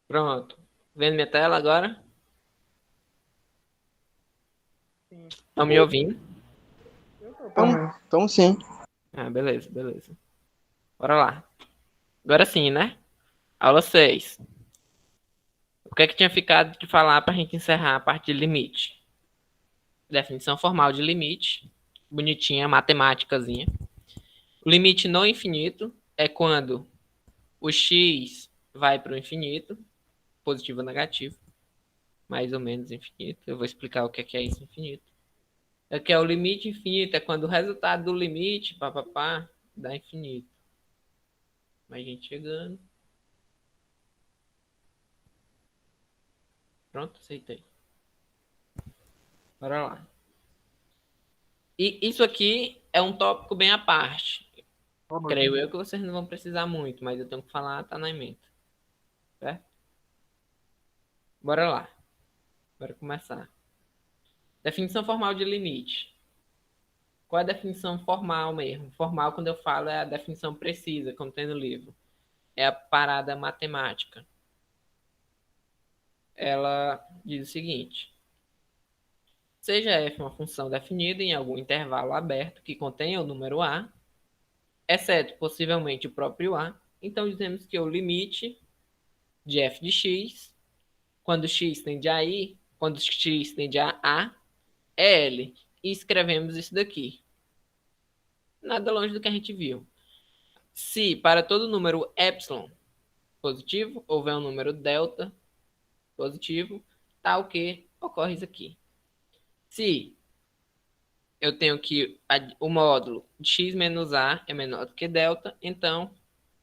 Pronto. Vendo minha tela agora? Sim. Estão me ouvindo? Eu tô também. Então, sim. Ah, beleza, beleza. Bora lá. Agora sim, né? Aula 6. O que é que tinha ficado de falar para a gente encerrar a parte de limite? Definição formal de limite. Bonitinha, matemáticazinha. O limite no infinito é quando o x vai para o infinito, positivo ou negativo, mais ou menos infinito. Eu vou explicar o que é isso infinito. Aqui é o limite infinito, é quando o resultado do limite, papapá, dá infinito. Mais gente chegando. Pronto, aceitei. Bora lá. E isso aqui é um tópico bem à parte. Boa noite. Creio eu que vocês não vão precisar muito, mas eu tenho que falar, tá na emenda. Certo? Bora lá. Bora começar. Definição formal de limite. Qual é a definição formal mesmo? Formal, quando eu falo, é a definição precisa, como tem no livro. É a parada matemática. Ela diz o seguinte: seja f uma função definida em algum intervalo aberto que contenha o número a, exceto possivelmente o próprio a, então dizemos que o limite de f de x, quando x tende a i, quando x tende a é L. E escrevemos isso daqui. Nada longe do que a gente viu. Se para todo número epsilon positivo houver um número delta positivo, tal que ocorre isso aqui. Se eu tenho que o módulo de x menos a é menor do que delta, então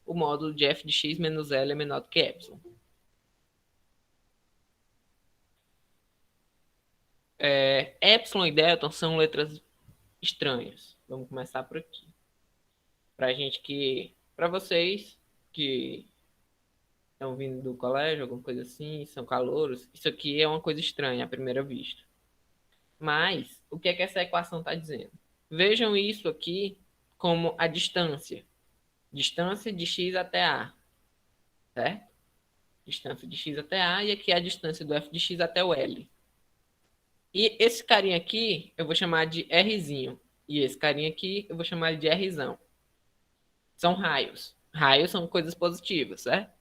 o módulo de f de x menos L é menor do que epsilon. Epsilon e delta são letras estranhas. Vamos começar por aqui. Para vocês que estão vindo do colégio, alguma coisa assim, são calouros, isso aqui é uma coisa estranha à primeira vista. Mas, o que é que essa equação está dizendo? Vejam isso aqui como a distância. Distância de x até a, certo? Distância de x até a, e aqui é a distância do f de x até o L. E esse carinha aqui, eu vou chamar de Rzinho. E esse carinha aqui, eu vou chamar de Rzão. São raios. Raios são coisas positivas, certo?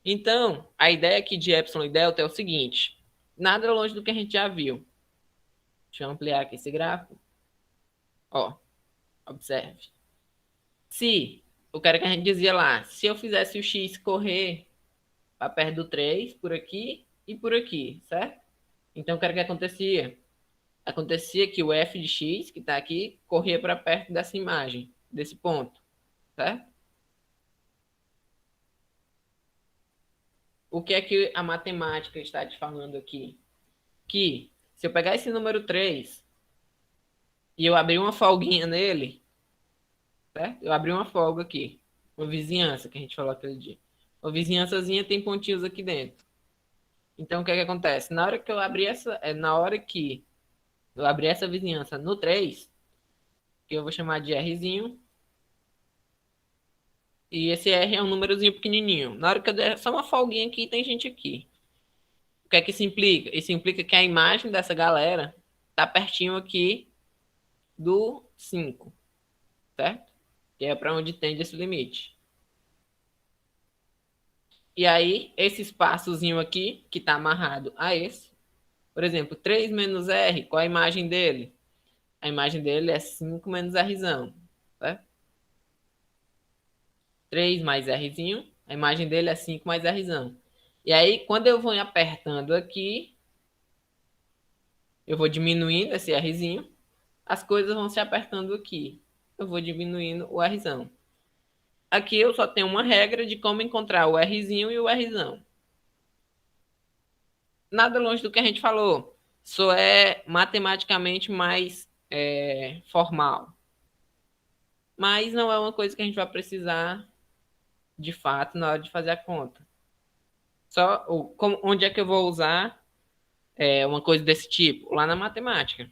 Então, a ideia aqui de epsilon e delta é o seguinte. Nada longe do que a gente já viu. Deixa eu ampliar aqui esse gráfico. Ó, observe. Se, o cara que a gente dizia lá, se eu fizesse o x correr para perto do 3, por aqui e por aqui, certo? Então, o que acontecia? Acontecia que o f de x, que está aqui, corria para perto dessa imagem, desse ponto, certo? O que é que a matemática está te falando aqui? Que se eu pegar esse número 3 e eu abrir uma folguinha nele, certo? Eu abri uma folga aqui, uma vizinhança que a gente falou aquele dia. Uma vizinhançazinha tem pontinhos aqui dentro. Então, o que é que acontece? Na hora que eu abrir essa vizinhança no 3, que eu vou chamar de Rzinho, e esse R é um númerozinho pequenininho. Na hora que eu der só uma folguinha aqui, tem gente aqui. O que é que isso implica? Isso implica que a imagem dessa galera tá pertinho aqui do 5, certo? Que é para onde tende esse limite. E aí, esse espaçozinho aqui, que está amarrado a esse, por exemplo, 3 menos R, qual a imagem dele? A imagem dele é 5 menos Rzão, certo? 3 mais Rzinho, a imagem dele é 5 mais Rzão. E aí, quando eu vou apertando aqui, eu vou diminuindo esse Rzinho, as coisas vão se apertando aqui. Eu vou diminuindo o Rzão. Aqui eu só tenho uma regra de como encontrar o Rzinho e o Rzão. Nada longe do que a gente falou. Só é matematicamente mais formal. Mas não é uma coisa que a gente vai precisar de fato na hora de fazer a conta. Onde é que eu vou usar uma coisa desse tipo? Lá na matemática.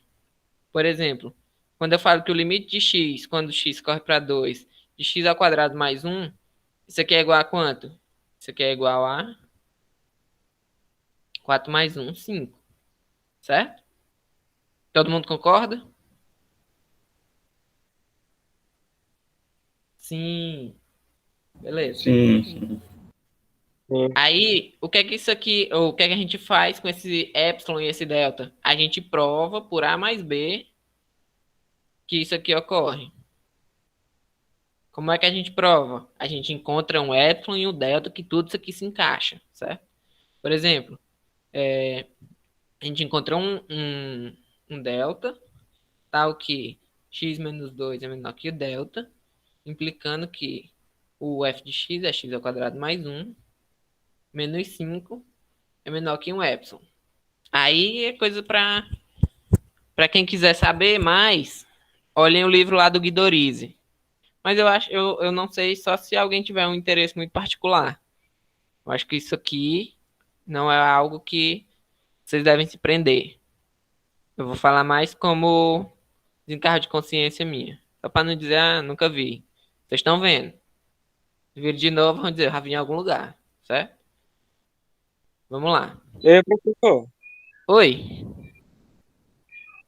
Por exemplo, quando eu falo que o limite de x, quando x corre para 2, de x ao quadrado mais 1, isso aqui é igual a quanto? Isso aqui é igual a 4 mais 1, 5. Certo? Todo mundo concorda? Sim. Beleza. Sim, sim. Aí, o que é que isso aqui, o que é que a gente faz com esse epsilon e esse delta? A gente prova por A mais B que isso aqui ocorre. Como é que a gente prova? A gente encontra um epsilon e um delta que tudo isso aqui se encaixa, certo? Por exemplo, a gente encontrou um delta, tal que x menos 2 é menor que o delta, implicando que o f de x é x ao quadrado mais 1, menos 5 é menor que um epsilon. Aí é coisa para quem quiser saber mais, olhem o livro lá do Guidorize. Mas eu não sei só se alguém tiver um interesse muito particular. Eu acho que isso aqui não é algo que vocês devem se prender. Eu vou falar mais como desencargo de consciência minha. Só para não dizer, ah, nunca vi. Vocês estão vendo. Se vir de novo, vão dizer, eu já vi em algum lugar. Certo? Vamos lá. E aí, professor, Oi.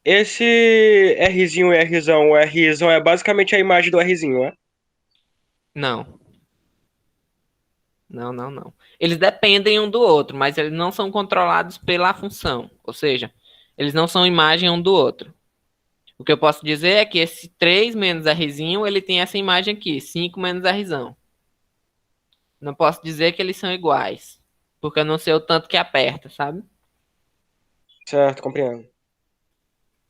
esse Rzinho e Rzão, o Rzão é basicamente a imagem do Rzinho, né? Não. Não, não, não. Eles dependem um do outro, mas eles não são controlados pela função. Ou seja, eles não são imagem um do outro. O que eu posso dizer é que esse 3 menos Rzinho, ele tem essa imagem aqui, 5 menos Rzão. Não posso dizer que eles são iguais, porque eu não sei o tanto que aperta, sabe? Certo, compreendo.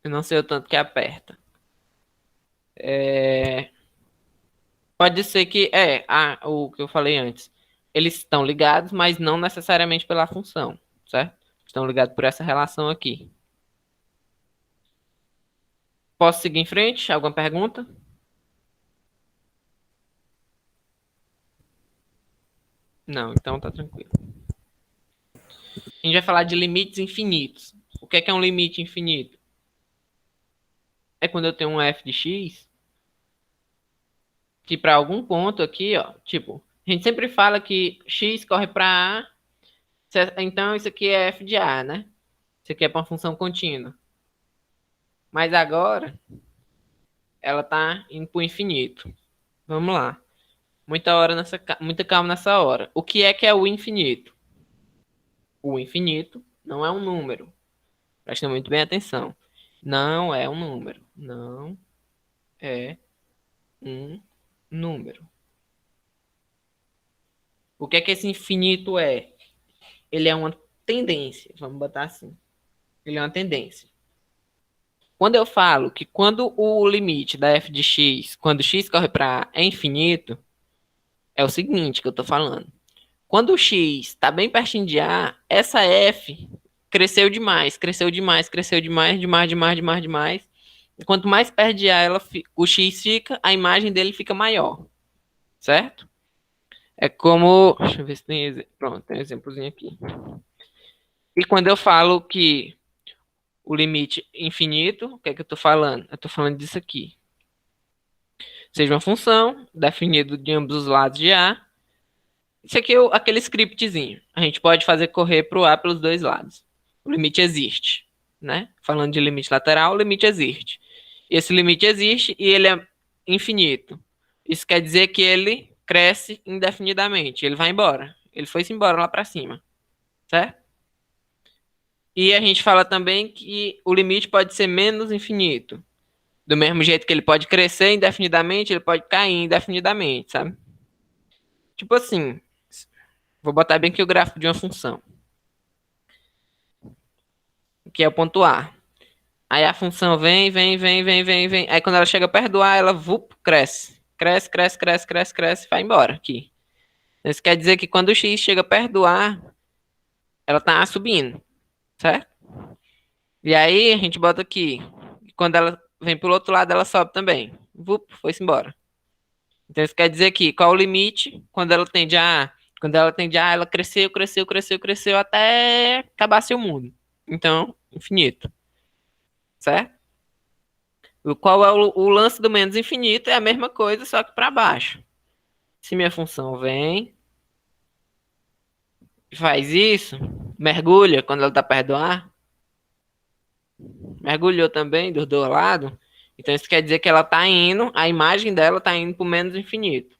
Eu não sei o tanto que aperta. Pode ser que, o que eu falei antes. Eles estão ligados, mas não necessariamente pela função, certo? Estão ligados por essa relação aqui. Posso seguir em frente? Alguma pergunta? Não, então tá tranquilo. A gente vai falar de limites infinitos. O que é um limite infinito? É quando eu tenho um f de x que para algum ponto aqui, ó, tipo, a gente sempre fala que x corre para a, então isso aqui é f de a, né? Isso aqui é para uma função contínua. Mas agora ela tá indo para o infinito. Vamos lá. Muita calma nessa hora. O que é o infinito? O infinito não é um número. Presta muito bem atenção. Não é um número. Não é um número. O que esse infinito é? Ele é uma tendência. Vamos botar assim. Ele é uma tendência. Quando eu falo que quando o limite da f de x, quando x corre para A é infinito, é o seguinte que eu estou falando. Quando o x está bem pertinho de A, essa f cresceu demais, cresceu demais, cresceu demais, demais, demais, demais, demais. E quanto mais perto de A o x fica, a imagem dele fica maior. Certo? É como... Deixa eu ver se tem exemplo. Pronto, tem um exemplozinho aqui. E quando eu falo que o limite infinito, o que é que eu estou falando? Eu estou falando disso aqui. Seja uma função, definido de ambos os lados de A. Isso aqui é aquele scriptzinho. A gente pode fazer correr para o A pelos dois lados. O limite existe. Né? Falando de limite lateral, o limite existe. Esse limite existe e ele é infinito. Isso quer dizer que ele cresce indefinidamente. Ele vai embora. Ele foi-se embora lá para cima. Certo? E a gente fala também que o limite pode ser menos infinito. Do mesmo jeito que ele pode crescer indefinidamente, ele pode cair indefinidamente, sabe? Tipo assim, vou botar bem aqui o gráfico de uma função. Que é o ponto A. Aí a função vem, vem, vem, vem, vem, vem. Aí quando ela chega perto do A, ela cresce. Cresce, cresce, cresce, cresce, cresce, vai embora aqui. Isso quer dizer que quando o x chega perto do A, ela tá subindo, certo? E aí a gente bota aqui. Quando ela vem pro outro lado, ela sobe também. Foi-se embora. Então isso quer dizer que qual o limite quando ela tende a A? Quando ela tende a A, ela cresceu, cresceu, cresceu, cresceu até acabar seu mundo. Então, infinito. Certo? Qual é o lance do menos infinito? É a mesma coisa, só que para baixo. Se minha função vem, faz isso, mergulha quando ela está perto do ar? Mergulhou também dos dois lados? Então isso quer dizer que ela está indo, a imagem dela está indo para o menos infinito.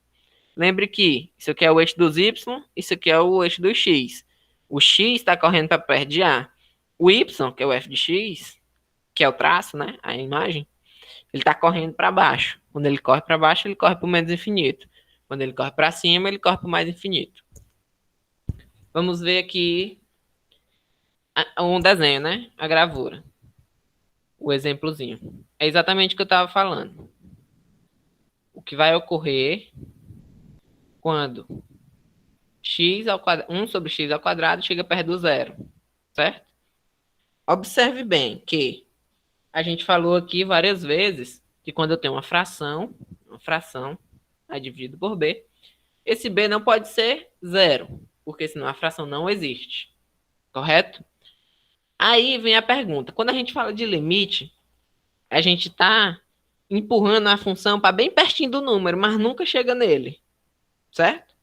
Lembre que isso aqui é o eixo dos Y, isso aqui é o eixo do X. O X está correndo para perto de A. O Y, que é o f de x, que é o traço, né? A imagem, ele está correndo para baixo. Quando ele corre para baixo, ele corre para o menos infinito. Quando ele corre para cima, ele corre para o mais infinito. Vamos ver aqui um desenho, né? A gravura. O exemplozinho. É exatamente o que eu estava falando. O que vai ocorrer quando x ao quadrado, 1 sobre x ao quadrado chega perto do zero, certo? Observe bem que a gente falou aqui várias vezes que quando eu tenho uma fração a dividido por b, esse b não pode ser zero, porque senão a fração não existe, correto? Aí vem a pergunta, quando a gente fala de limite, a gente está empurrando a função para bem pertinho do número, mas nunca chega nele, certo?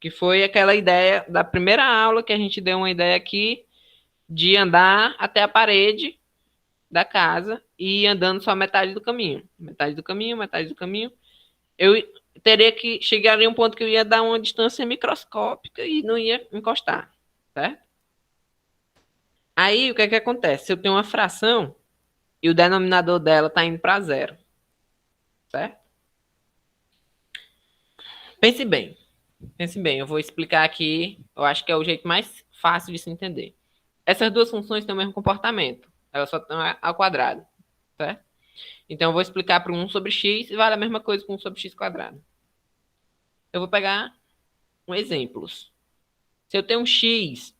Que foi aquela ideia da primeira aula que a gente deu uma ideia aqui de andar até a parede da casa e ir andando só metade do caminho. Metade do caminho, metade do caminho. Eu teria que chegar em um ponto que eu ia dar uma distância microscópica e não ia encostar, certo? Aí, o que é que acontece? Se eu tenho uma fração e o denominador dela está indo para zero, certo? Pense bem. Pense bem, eu vou explicar aqui, eu acho que é o jeito mais fácil de se entender. Essas duas funções têm o mesmo comportamento, elas só estão ao quadrado, certo? Então eu vou explicar para 1 sobre x e vale a mesma coisa com 1 sobre x quadrado. Eu vou pegar um exemplo. Se eu tenho um x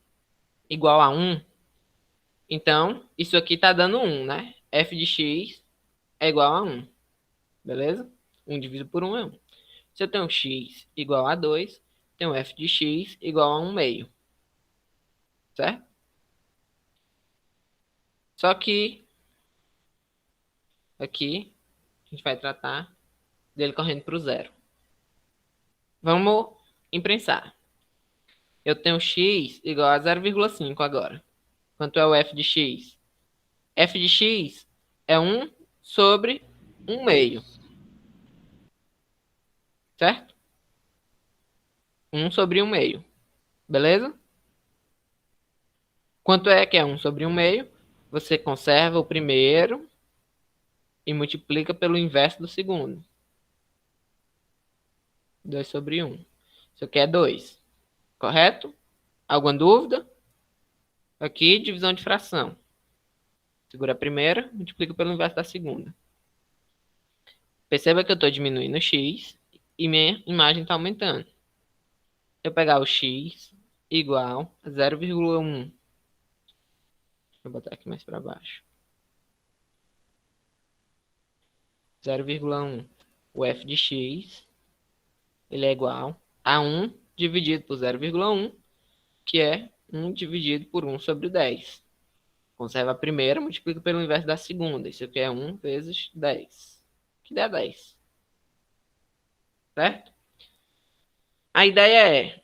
igual a 1, então isso aqui está dando 1, né? F de x é igual a 1, beleza? 1 dividido por 1 é 1. Se eu tenho x igual a 2, tenho f de x igual a 1 meio. Certo? Só que aqui a gente vai tratar dele correndo para o zero. Vamos imprensar. Eu tenho x igual a 0,5 agora. Quanto é o f de x? F de x é 1 sobre 1 meio. Certo? 1 sobre 1 meio. Beleza? Quanto é que é 1 sobre 1 meio? Você conserva o primeiro e multiplica pelo inverso do segundo. 2 sobre 1. Isso aqui é 2. Correto? Alguma dúvida? Aqui, divisão de fração. Segura a primeira, multiplica pelo inverso da segunda. Perceba que eu estou diminuindo o x e minha imagem está aumentando. Se eu pegar o x igual a 0,1. Deixa eu botar aqui mais para baixo. 0,1. O f de x, ele é igual a 1 dividido por 0,1, que é 1 dividido por 1 sobre 10. Conserva a primeira, multiplica pelo inverso da segunda. Isso aqui é 1 vezes 10, que dá 10. Certo? A ideia é,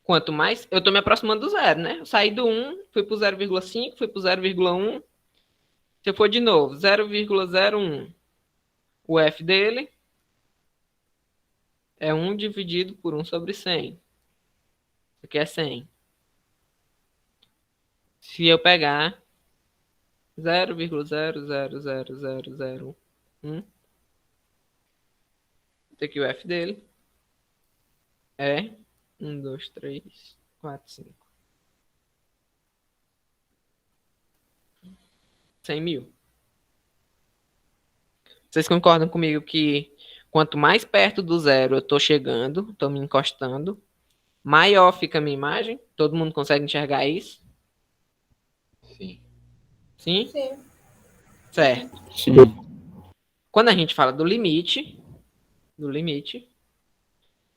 quanto mais... Eu estou me aproximando do zero, né? Eu saí do 1, fui para o 0,5, fui para o 0,1. Se eu for de novo, 0,01. O f dele é 1 dividido por 1 sobre 100. Isso aqui é 100. Se eu pegar 0,00001, aqui o f dele é 1, 2, 3, 4, 5. 100 mil. Vocês concordam comigo que quanto mais perto do zero eu estou chegando, estou me encostando, maior fica a minha imagem? Todo mundo consegue enxergar isso? Sim. Sim? Sim. Certo. Sim. Quando a gente fala do limite,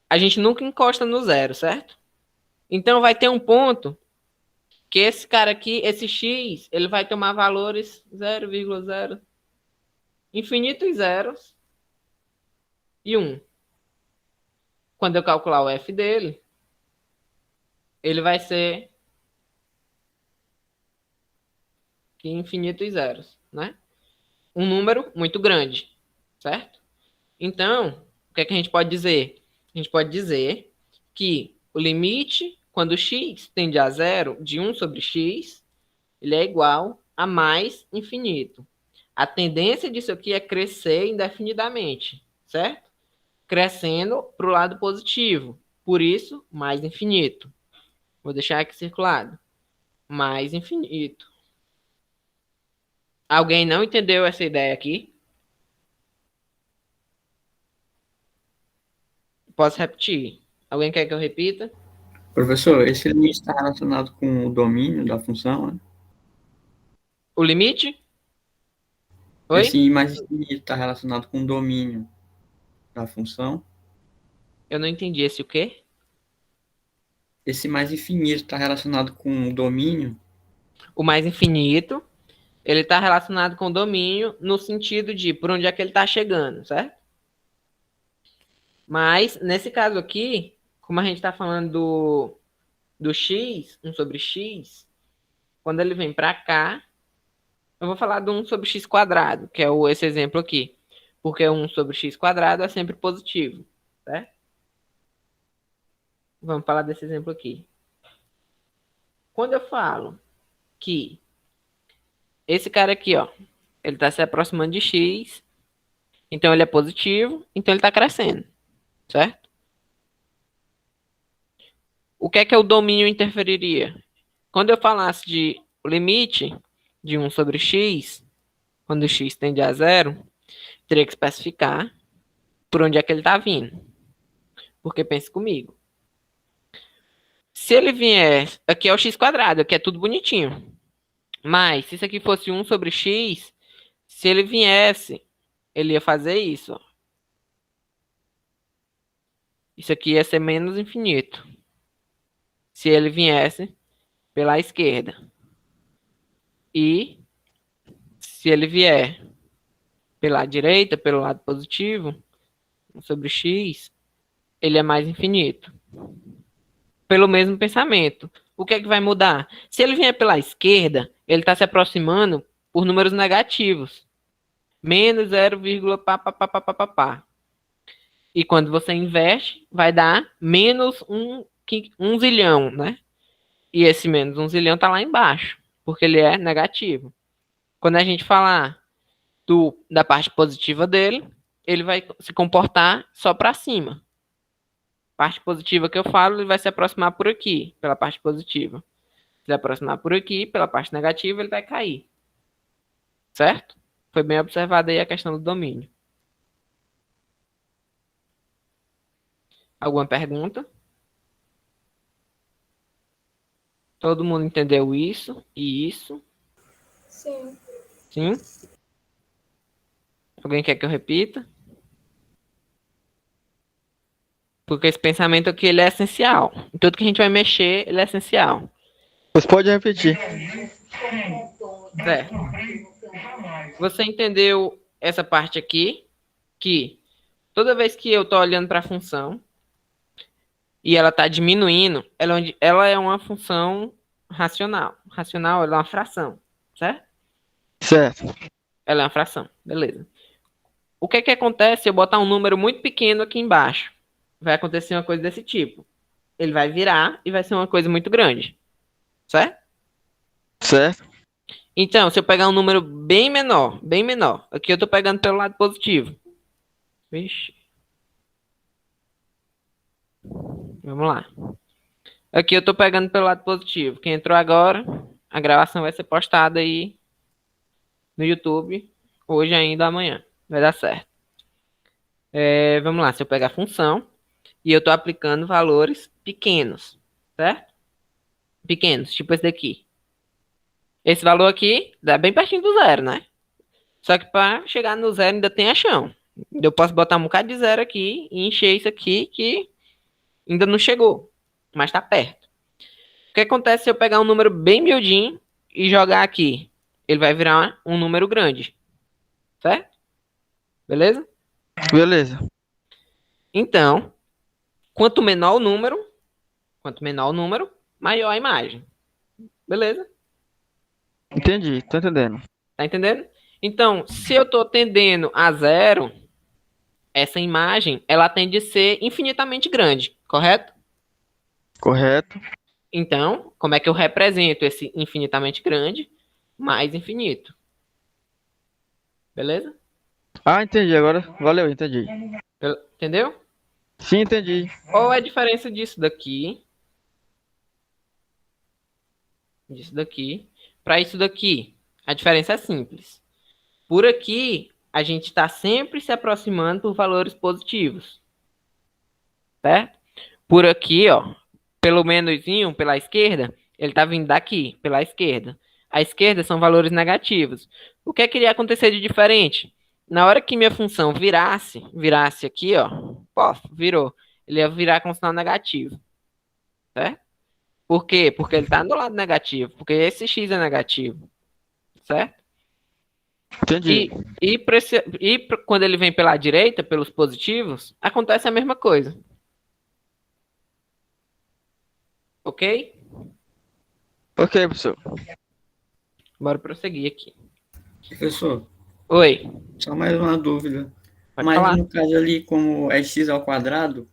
a gente nunca encosta no zero, certo? Então vai ter um ponto que esse cara aqui, esse x, ele vai tomar valores 0,0, infinitos zeros e 1. Quando eu calcular o f dele, ele vai ser que infinitos zeros, né? Um número muito grande, certo? Então, o que é que a gente pode dizer? A gente pode dizer que o limite, quando x tende a zero, de 1 sobre x, ele é igual a mais infinito. A tendência disso aqui é crescer indefinidamente, certo? Crescendo para o lado positivo. Por isso, mais infinito. Vou deixar aqui circulado. Mais infinito. Alguém não entendeu essa ideia aqui? Posso repetir. Alguém quer que eu repita? Professor, esse limite está relacionado com o domínio da função, né? O limite? Oi? Esse mais infinito está relacionado com o domínio da função. Eu não entendi esse o quê? Esse mais infinito está relacionado com o domínio. O mais infinito, ele está relacionado com o domínio no sentido de por onde é que ele está chegando, certo? Mas, nesse caso aqui, como a gente está falando do x, 1 sobre x, quando ele vem para cá, eu vou falar do 1 sobre x quadrado, que é esse exemplo aqui. Porque 1 sobre x quadrado é sempre positivo, certo? Vamos falar desse exemplo aqui. Quando eu falo que esse cara aqui, ó, ele está se aproximando de x, então ele é positivo, então ele está crescendo, certo? O que é o domínio interferiria? Quando eu falasse de o limite de 1 sobre x, quando x tende a zero, teria que especificar por onde é que ele está vindo. Porque pense comigo. Se ele vier... Aqui é o x quadrado, aqui é tudo bonitinho. Mas, se isso aqui fosse 1 sobre x, se ele viesse, ele ia fazer isso. Ó. Isso aqui ia ser menos infinito. Se ele viesse pela esquerda. E se ele vier pela direita, pelo lado positivo, 1 sobre x, ele é mais infinito. Pelo mesmo pensamento. O que é que vai mudar? Se ele vier pela esquerda, ele está se aproximando por números negativos. Menos 0, pá, pá, pá, pá, pá, pá, pá. E quando você inverte, vai dar menos 1 zilhão, né? E esse menos 1 zilhão está lá embaixo, porque ele é negativo. Quando a gente falar da parte positiva dele, ele vai se comportar só para cima. Parte positiva que eu falo, ele vai se aproximar por aqui, pela parte positiva. Se ele aproximar por aqui, pela parte negativa, ele vai cair. Certo? Foi bem observada aí a questão do domínio. Alguma pergunta? Todo mundo entendeu isso e isso? Sim. Sim? Alguém quer que eu repita? Porque esse pensamento aqui, ele é essencial. Em tudo que a gente vai mexer, ele é essencial. Você pode repetir. Certo. Você entendeu essa parte aqui? Que toda vez que eu estou olhando para a função e ela está diminuindo, ela é uma função racional. Racional, ela é uma fração, certo? Certo. Ela é uma fração, beleza. O que é que acontece se eu botar um número muito pequeno aqui embaixo? Vai acontecer uma coisa desse tipo. Ele vai virar e vai ser uma coisa muito grande. Certo? Certo. Então, se eu pegar um número bem menor, aqui eu tô pegando pelo lado positivo. Vixe. Vamos lá. Aqui eu tô pegando pelo lado positivo. Quem entrou agora, a gravação vai ser postada aí no YouTube, hoje ainda, amanhã. Vai dar certo. Vamos lá, se eu pegar a função e eu tô aplicando valores pequenos, certo? Pequenos, tipo esse daqui. Esse valor aqui dá bem pertinho do zero, né? Só que para chegar no zero ainda tem a chão. Eu posso botar um bocado de zero aqui e encher isso aqui que ainda não chegou, mas tá perto. O que acontece se eu pegar um número bem miudinho e jogar aqui? Ele vai virar um número grande. Certo? Beleza? Beleza. Então, quanto menor o número, maior a imagem. Beleza? Entendi, tô entendendo. Tá entendendo? Então, se eu tô tendendo a zero, essa imagem, ela tende a ser infinitamente grande, correto? Correto. Então, como é que eu represento esse infinitamente grande mais infinito? Beleza? Ah, entendi agora. Valeu, entendi. Entendeu? Sim, entendi. Qual é a diferença disso daqui, para isso daqui? A diferença é simples. Por aqui, a gente está sempre se aproximando por valores positivos, certo? Por aqui, ó, pelo menuzinho, pela esquerda, ele está vindo daqui, pela esquerda. A esquerda são valores negativos. O que é que iria acontecer de diferente? Na hora que minha função virasse aqui, ó, pof, virou. Ele ia virar com sinal negativo, certo? Por quê? Porque ele está do lado negativo, porque esse x é negativo, certo? Entendi. Quando ele vem pela direita, pelos positivos, acontece a mesma coisa. Ok? Ok, professor. Bora prosseguir aqui. Professor, Oi, só mais uma dúvida. pode Mas falar. no caso ali, como é x ao quadrado,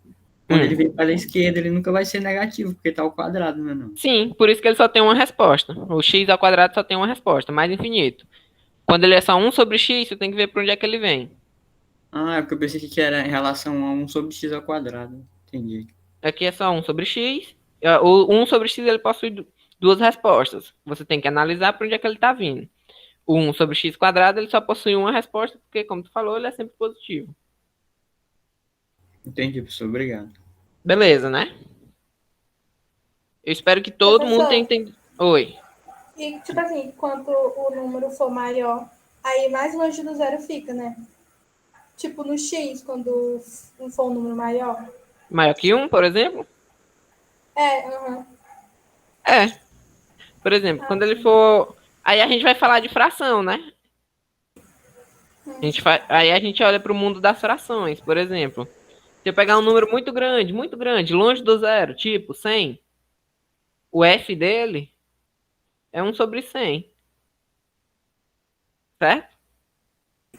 quando ele vem para a esquerda, ele nunca vai ser negativo, porque está ao quadrado, não é não? Sim, por isso que ele só tem uma resposta. O x ao quadrado só tem uma resposta, mais infinito. Quando ele é só 1 sobre x, você tem que ver para onde é que ele vem. Ah, é porque eu pensei que era em relação a 1 sobre x ao quadrado. Entendi. Aqui é só 1 sobre x. O 1 sobre x ele possui duas respostas. Você tem que analisar para onde é que ele está vindo. O 1 sobre x quadrado ele só possui uma resposta, porque, como tu falou, ele é sempre positivo. Entendi, professor. Obrigado. Beleza, né? Eu espero que todo mundo tenha Professor, entendido. Oi. e tipo assim, quanto o número for maior, aí mais longe do zero fica, né? Tipo no X, quando for um número maior. Maior que 1, por exemplo? É, aham. É. Por exemplo, Ah, quando ele sim. for. Aí a gente vai falar de fração, né? Aí a gente olha para o mundo das frações, por exemplo. Se eu pegar um número muito grande, longe do zero, tipo 100, o f dele é 1 sobre 100, certo?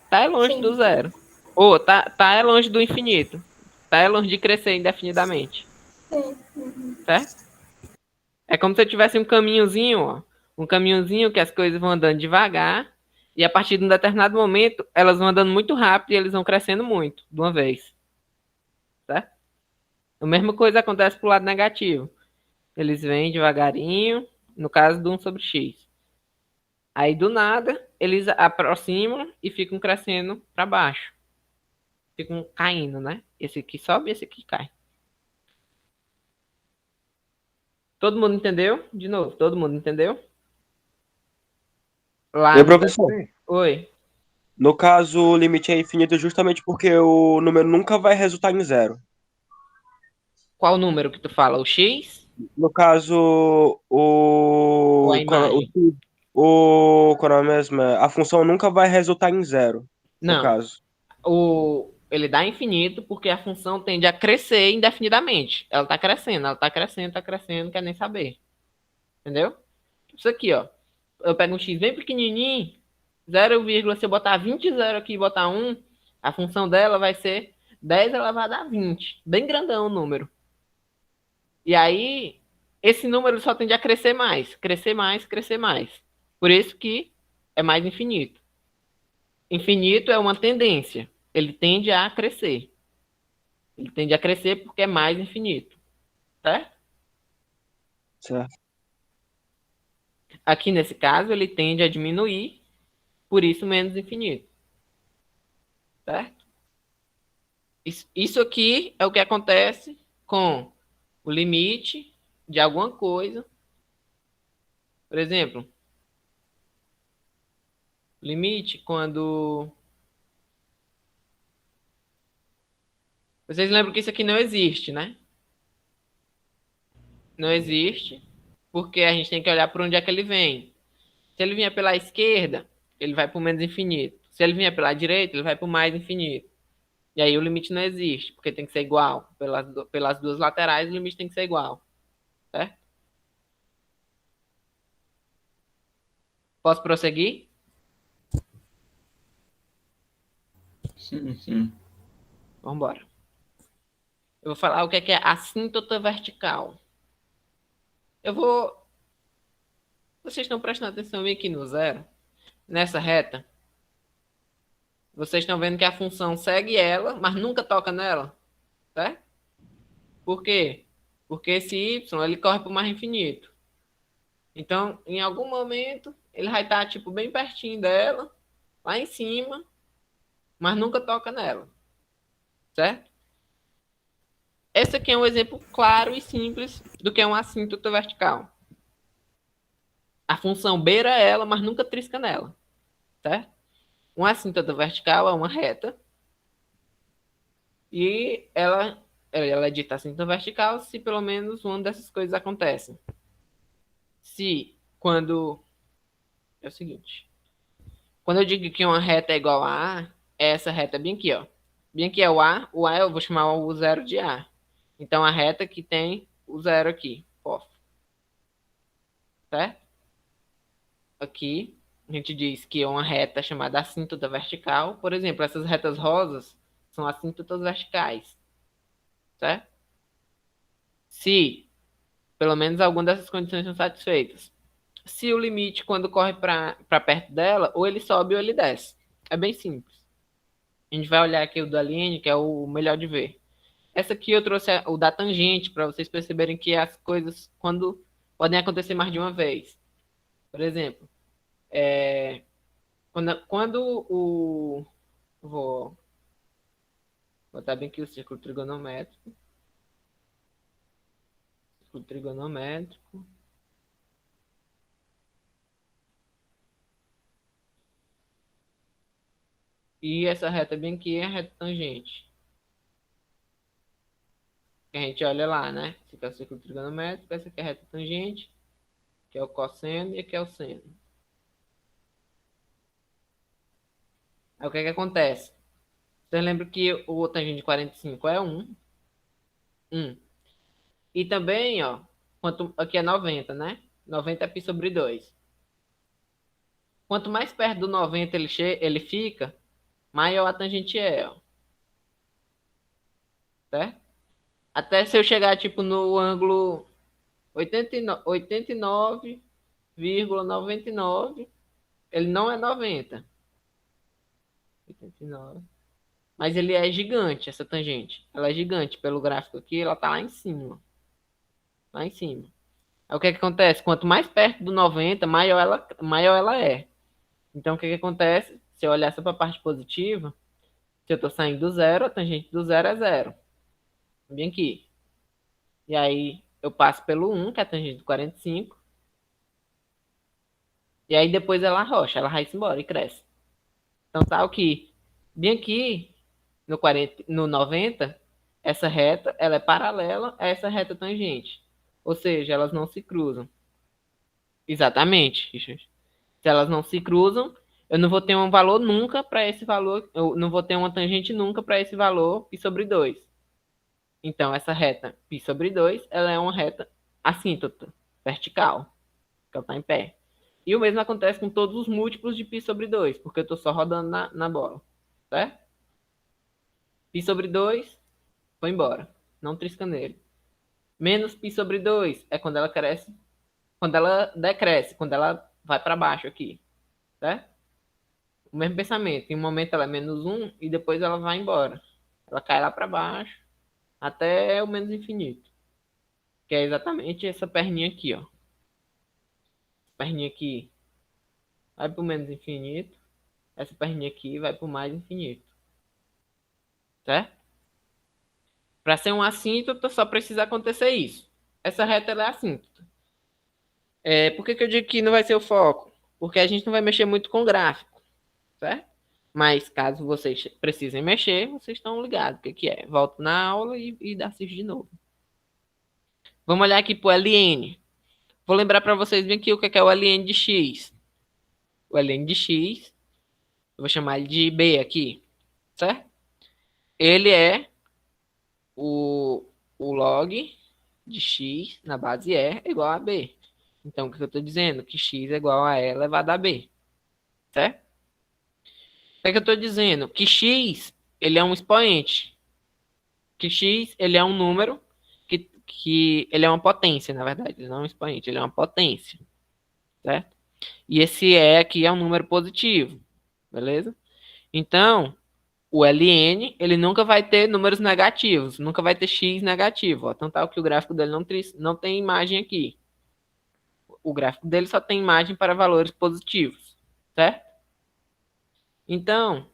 Tá é longe do Sim. zero. Ou tá é longe do infinito. Tá é longe de crescer indefinidamente, Sim. certo? É como se eu tivesse um caminhozinho, ó. Um caminhozinho que as coisas vão andando devagar. E a partir de um determinado momento, elas vão andando muito rápido e eles vão crescendo muito, de uma vez. Certo? A mesma coisa acontece pro lado negativo. Eles vêm devagarinho, no caso do 1 sobre x. Aí, do nada, eles aproximam e ficam crescendo para baixo. Ficam caindo, né? Esse aqui sobe e esse aqui cai. Todo mundo entendeu? De novo, todo mundo entendeu? Lá Meu no... professor, Oi. no caso, o limite é infinito justamente porque o número nunca vai resultar em zero. Qual número que tu fala? O x No caso, ou a imagem? qual é mesmo? A função nunca vai resultar em zero, no Não. caso. Ele dá infinito porque a função tende a crescer indefinidamente. Ela tá crescendo, quer nem saber. Entendeu? Isso aqui, ó. Eu pego um x bem pequenininho, 0, se eu botar 20 zero aqui e botar 1, a função dela vai ser 10 elevado a 20. Bem grandão o número. E aí, esse número só tende a crescer mais, crescer mais, crescer mais. Por isso que é mais infinito. Infinito é uma tendência. Ele tende a crescer. Ele tende a crescer porque é mais infinito. Certo? Certo. Aqui nesse caso, ele tende a diminuir, por isso menos infinito. Certo? Isso aqui é o que acontece com o limite de alguma coisa. Por exemplo, limite quando. Vocês lembram que isso aqui não existe, né? Não existe, porque a gente tem que olhar por onde é que ele vem. Se ele vier pela esquerda, ele vai para o menos infinito. Se ele vier pela direita, ele vai para o mais infinito. E aí o limite não existe, porque tem que ser igual. Pelas duas laterais, o limite tem que ser igual. Certo? Posso prosseguir? Sim. Vamos embora. Eu vou falar o que é assíntota vertical. Vocês estão prestando atenção aqui no zero? Nessa reta? Vocês estão vendo que a função segue ela, mas nunca toca nela? Certo? Por quê? Porque esse y, ele corre para o mais infinito. Então, em algum momento, ele vai estar, tipo, bem pertinho dela, lá em cima, mas nunca toca nela. Certo? Esse aqui é um exemplo claro e simples do que é uma assíntota vertical. A função beira ela, mas nunca trisca nela. Certo? Uma assíntota vertical é uma reta. E ela é dita assíntota vertical se pelo menos uma dessas coisas acontece. É o seguinte. Quando eu digo que uma reta é igual a A, é essa reta bem aqui, ó. Bem aqui é o A eu vou chamar o zero de A. Então a reta que tem o zero aqui. Certo? Aqui a gente diz que é uma reta chamada assíntota vertical. Por exemplo, essas retas rosas são assíntotas verticais. Certo? Se pelo menos alguma dessas condições são satisfeitas. Se o limite, quando corre para perto dela, ou ele sobe ou ele desce. É bem simples. A gente vai olhar aqui o do Aline, que é o melhor de ver. Essa aqui eu trouxe o da tangente, para vocês perceberem que as coisas podem acontecer mais de uma vez. Por exemplo, quando o... Vou botar bem aqui o círculo trigonométrico. Círculo trigonométrico. E essa reta bem aqui é a reta tangente. Que a gente olha lá, né? Esse aqui é o círculo trigonométrico, essa aqui é a reta tangente, que é o cosseno e aqui é o seno. Aí o que acontece? Vocês lembram que o tangente de 45 é 1. E também, ó, aqui é 90, né? 90 é π sobre 2. Quanto mais perto do 90 ele fica, maior a tangente é, ó. Certo? Até se eu chegar, tipo, no ângulo 89,99, ele não é 90. 89. Mas ele é gigante, essa tangente. Ela é gigante. Pelo gráfico aqui, ela tá lá em cima. Lá em cima. Aí o que acontece? Quanto mais perto do 90, maior ela é. Então, o que acontece? Se eu olhar só para a parte positiva, se eu estou saindo do zero, a tangente do zero é zero. Bem aqui. E aí, eu passo pelo 1, que é a tangente do 45. E aí, depois ela arrocha, ela vai-se embora e cresce. Então, tá o que? Bem aqui, no 90, essa reta, ela é paralela a essa reta tangente. Ou seja, elas não se cruzam. Exatamente, Richard. Se elas não se cruzam, eu não vou ter um valor nunca para esse valor, eu não vou ter uma tangente nunca para esse valor π sobre 2. Então, essa reta π sobre 2, ela é uma reta assíntota, vertical, que ela está em pé. E o mesmo acontece com todos os múltiplos de π sobre 2, porque eu estou só rodando na bola, certo? π sobre 2, foi embora, não trisca nele. Menos π sobre 2 é quando ela cresce, quando ela decresce, quando ela vai para baixo aqui, certo? O mesmo pensamento, em um momento ela é menos 1 e depois ela vai embora. Ela cai lá para baixo até o menos infinito, que é exatamente essa perninha aqui, ó. Perninha aqui vai para o menos infinito, essa perninha aqui vai para o mais infinito, certo? Para ser um assíntota só precisa acontecer isso. Essa reta ela é assíntota. Por que eu digo que não vai ser o foco? Porque a gente não vai mexer muito com gráfico, certo? Mas caso vocês precisem mexer, vocês estão ligados o que é. Volto na aula e assiste de novo. Vamos olhar aqui para o LN. Vou lembrar para vocês bem aqui o que é o LN de X. O LN de X, eu vou chamar ele de B aqui, certo? Ele é o log de X na base E é igual a B. Então, o que eu estou dizendo? Que x é igual a e elevado a b. Certo? O que eu estou dizendo? Que x, ele é um expoente. Que x, ele é um número, que ele é uma potência, na verdade. Ele não é um expoente, ele é uma potência. Certo? E esse e aqui é um número positivo. Beleza? Então, o ln, ele nunca vai ter números negativos. Nunca vai ter x negativo. Ó. Então, tá que o gráfico dele não tem imagem aqui. O gráfico dele só tem imagem para valores positivos. Certo? Então,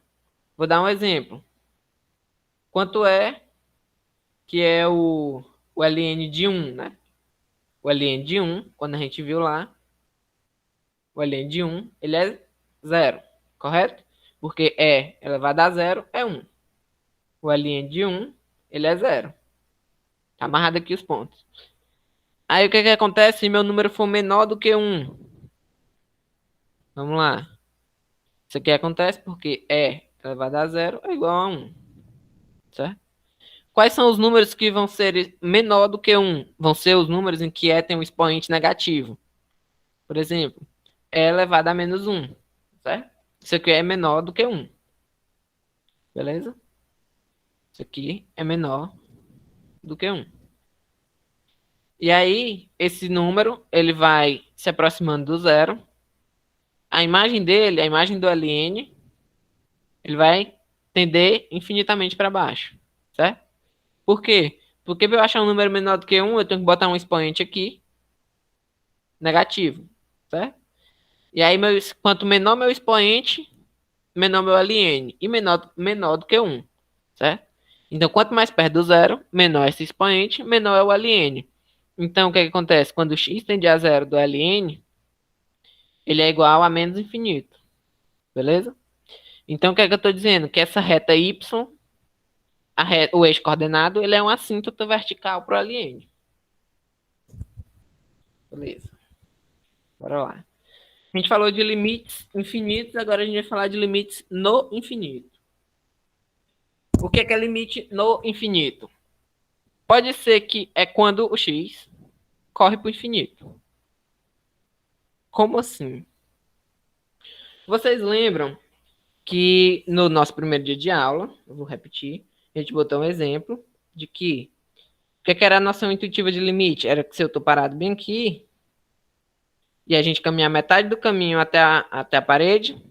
vou dar um exemplo. Quanto é que é o ln de 1, né? O ln de 1, quando a gente viu lá, o ln de 1, ele é 0, correto? Porque e elevado a 0 é 1. O ln de 1, ele é 0. Tá amarrado aqui os pontos. Aí o que acontece se meu número for menor do que 1? Vamos lá. Isso aqui acontece porque e elevado a 0 é igual a 1. Certo? Quais são os números que vão ser menor do que 1? Vão ser os números em que e tem um expoente negativo. Por exemplo, e elevado a menos 1. Certo? Isso aqui é menor do que 1. Beleza? Isso aqui é menor do que 1. E aí, esse número, ele vai se aproximando do zero. A imagem dele, a imagem do ln, ele vai tender infinitamente para baixo. Certo? Por quê? Porque para eu achar um número menor do que 1, eu tenho que botar um expoente aqui, negativo. Certo? E aí, quanto menor meu expoente, menor meu ln. E menor do que 1. Certo? Então, quanto mais perto do zero, menor esse expoente, menor é o ln. Então, o que acontece? Quando o x tende a zero do ln, ele é igual a menos infinito. Beleza? Então, o que eu estou dizendo? Que essa reta y, o eixo coordenado, ele é uma assíntota vertical para o ln. Beleza. Bora lá. A gente falou de limites infinitos, agora a gente vai falar de limites no infinito. O que é limite no infinito? Pode ser que é quando o x corre para o infinito. Como assim? Vocês lembram que no nosso primeiro dia de aula, eu vou repetir, a gente botou um exemplo de que o que era a noção intuitiva de limite? Era que se eu estou parado bem aqui e a gente caminhar metade do caminho até a parede,